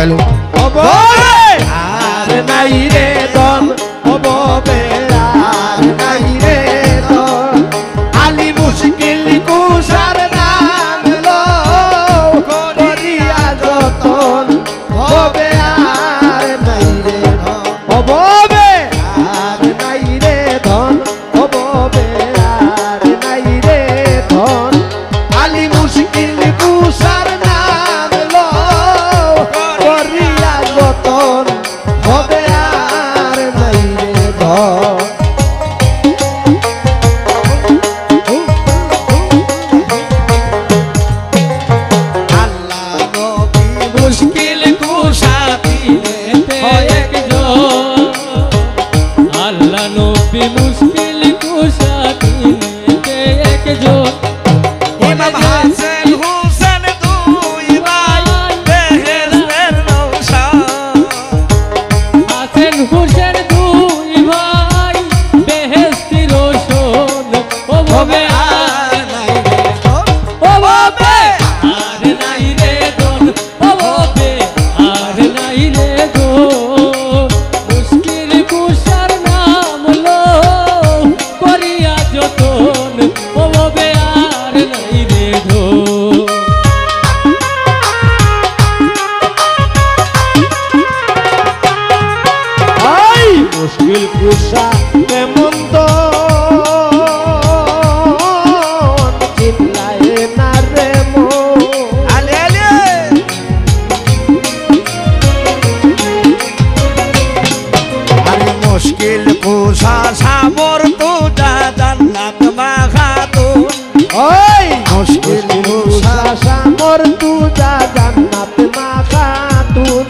গাইলো আর নাই রে দন অববে আর নাই রে দন আলী মুশকিল কুশার নাম লো করিয়া যতন হবে আর নাই রে ধন অববে আর নাই রে ধন অববে আর নাই রে ধন আলী মুশকিল কুশার নাম লো করিয়া যতন হবে আর নাই রে ধন আল্লাহ নবী মুশকিল কুশা দিতে একজন আল্লাহ নবী মুশকিল কুশা দিতে একজন ইমাম হাসান হুসেন দুই ভাই বেহেশতের নৌশাদ হাসান হুসেন দুই ভাই বেহেশতের রোশন ও ভবে আর নাই রে ধন ও ভবে আর নাই রে দন ও ভবে আর নাই রে দন মুশকিল কুশার নাম লো করিয়া যতন ও ভবে আর নাই রে দন আই মুশকিল কুশা কেমন তো চিল্লায় না রে মো আলে আলে আরে মুশকিল কুশা সাবর তুজা জান্নাত মাখাতুন ওই মুশকিল কুশা সামর তুজা জান্নাত মা খাতুন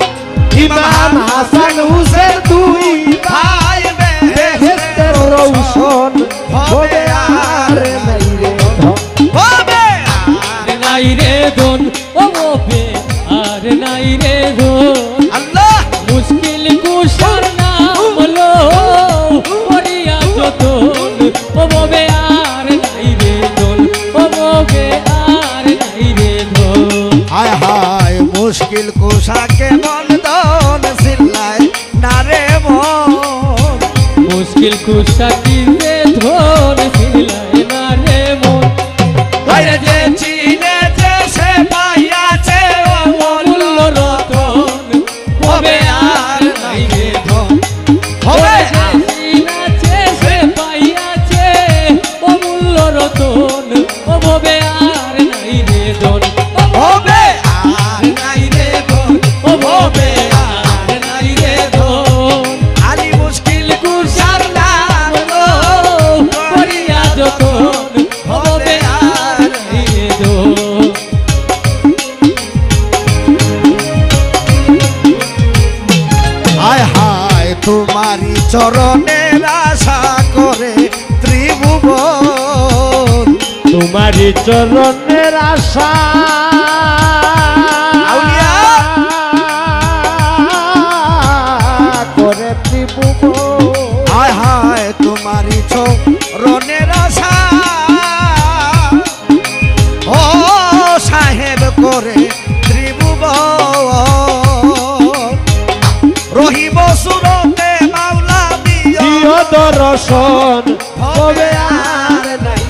ইমাম হাসান হুসেন দুই ভাই বেহেশতের রৌশন হবে আর নাই রে ধন হবে আর নাই রে দন ও ভবে আর নাই রে দন আল্লাহ মুশকিল কুশার নাম লো করিয়া যতন ও ভবে আর নাই রে দন ও ভবে আর নাই রে দন হায় হায় মুশকিল কুশা কেমন দন সিল্লায় না রে মন মুশকিল কুশা দিতে ধন ফিলাই না রে মন আরে যে চিনে যে সে পাইয়াছে ও মূল্য রতন হবে আর নাই রে ধন হবে আছে সে পাইয়াছে অমূল্য রতন ও ভবে আর নাই রে দন হবে আর নাই রে ধন ও ভবে আর নাই রে দন আলী মুশকিল কুশার নাম লো করিয়া যতন হবে আর নাই রে দন হায় হায় তোমারি চরণের আশা করে ত্রিভুবন তোমারি চরণের আশা আউলিয়া। করে ত্রিভুবন হায় হায় তোমারি চরণের আশা ও সাহেব করে ত্রিভুবন রহিব সুরতে মাওলা দিও প্রিয় দর্শন হবে আর নাই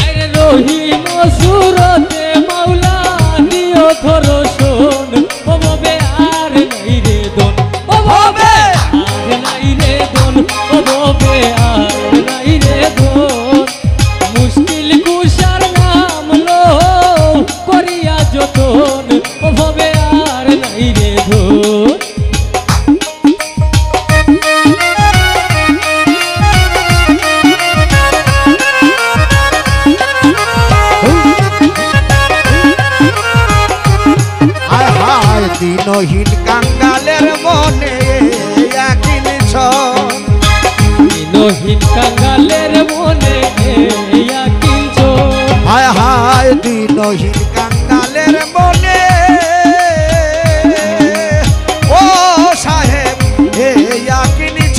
আরে রহিম সুরতে মাওলা দিও ধরশন ও ভবে আর নাই রে দন ও ভবে আর নাই রে দন ও ভবে আর নাই রে দন মুশকিল কুশার নাম লো করিয়া যতন ও ভবে আর নাই রে দন হায় হায় দিনহীন কাঙ্গালের মনে আকিলছ দিনহীন কাঙ্গালের মনে কিঞ্চ হায় হায় দিনহীন কাঙ্গালের মনে ও সাহেব হে আকিলছ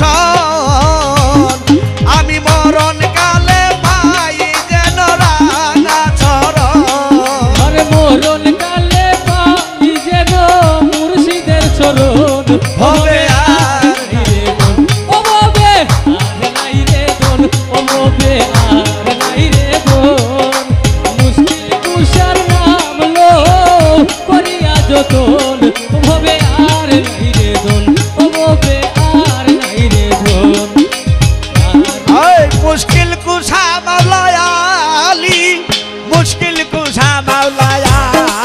আমি মরণ কালে পাই যেন রাঙা চরণ আর মরণ কালে পাই যেন হবে আর নাই রে দোন ও ববে আর নাই রে দোন ও ববে আর নাই রে দোন মুশকিল কুশার নাম লো করিয়া যতন ও ববে আর নাই রে দোন ও ববে আর নাই রে দোন ওই মুশকিল কুশা মাওলায়া আলী মুশকিল কুশা মাওলায়া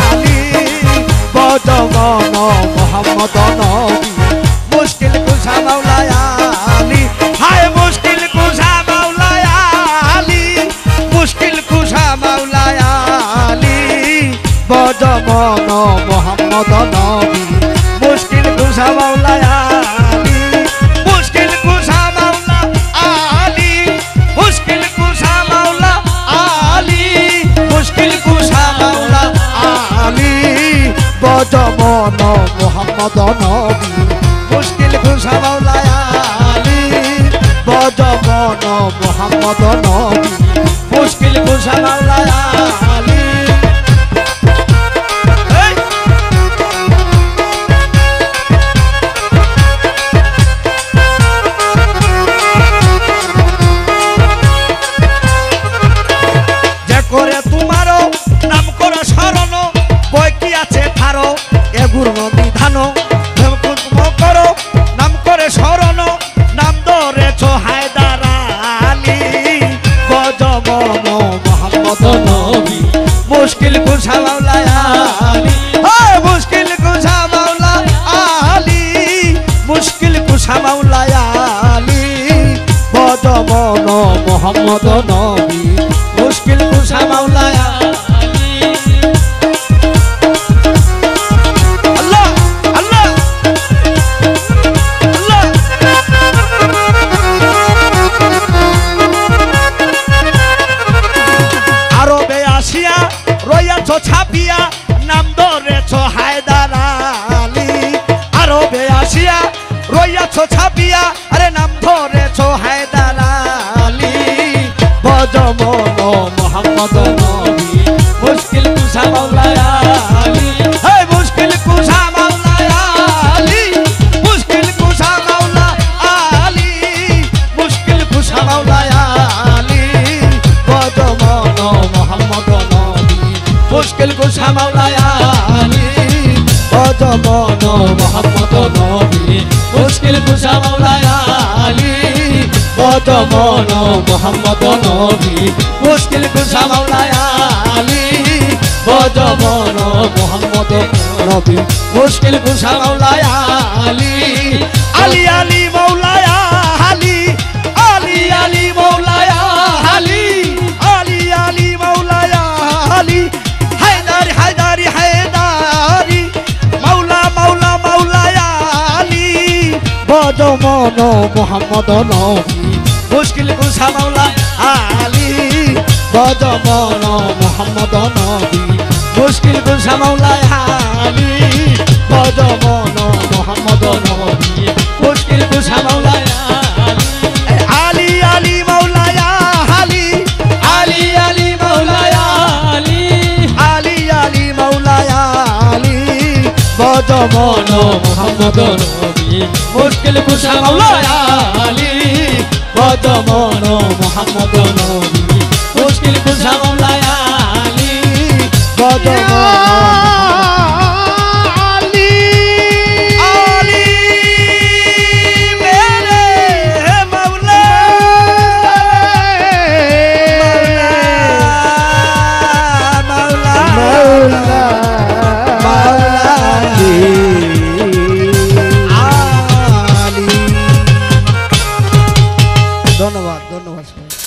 আলী বজমন মোহাম্মদ নবী মুশকিল কুশা মাওলায়া আলী হায় মুশকিল কুশা মাওলায়া আলী মুশকিল কুশা মাওলায়া আলী বজমন মোহাম্মদ নবী মুশকিল কুশা মাওলায়া আলী মুশকিল কুশা মাওলা আলী মুশকিল কুশা মাওলা আলী মুশকিল কুশা মাওলা আলী বজমন মোহাম্মদ নবী মুশকিল কুশা মাওলা আলী বজমন মোহাম্মদ নবী মুশকিল কুশা মাওলা আলী করে তোমারও নাম করো স্মরণ বই কি আছে থারো এগুর বিধান করো নাম করে স্মরণ নাম ধরেছ হায়দার আলী বজমন মোহাম্মদ নবী মুশকিল কুশা মাওলা আলী মুশকিল কুশা মাওলা আলী মুশকিল কুশা মাওলা আলী বজমন মোহাম্মদ নবী মুশকিল কুশা মাওলা আলী আল্লাহ আল্লাহ আল্লাহ আরবে আসিয়া রইয়াছ ছাপিয়া নাম ধরেছ হায়দার আলী আরবে আসিয়া রইয়াছ ছাপিয়া আরে নাম ধরেছ হায়দার আলী বজমন মোহাম্মদ নবী মুশকিল কুশা মাওলা আলী হে মুশকিল কুশা মাওলা আলী মুশকিল কুশা মাওলা আলী মুশকিল কুশা মাওলা আলী বজমন মোহাম্মদ নবী মুশকিল কুশা মাওলা আলী বজমন মোহাম্মদ নবী মুশকিল কুশা মাওলা আলী বজমন মোহাম্মদ নবী মুশকিল কুশা মাওলা আলী বজমন মোহাম্মদ নবী মুশকিল কুশা মাওলা আলী আলী আলী মাওলা আলী আলী আলী মাওলা আলী আলী আলী মাওলা আলী হায়দারি হায়দারি হায়দারি মাওলা মাওলা মাওলা আলী বজমন মোহাম্মদ নবী মুশকিল কুশা মাওলা আলী বজমন মোহাম্মদ নবী মুশকিল কুশা মাওলা আলী বজমন মোহাম্মদ নবী মুশকিল কুশা মাওলা আলী আলী মাওলা আলী আলী আলী মাওলা আলী আলী আলী মাওলা আলী বজমন মোহাম্মদ নবী মুশকিল কুশা মাওলা আলী বজমন মোহাম্মদ নবী মুশকিল কুশা মাওলা আলী বজমন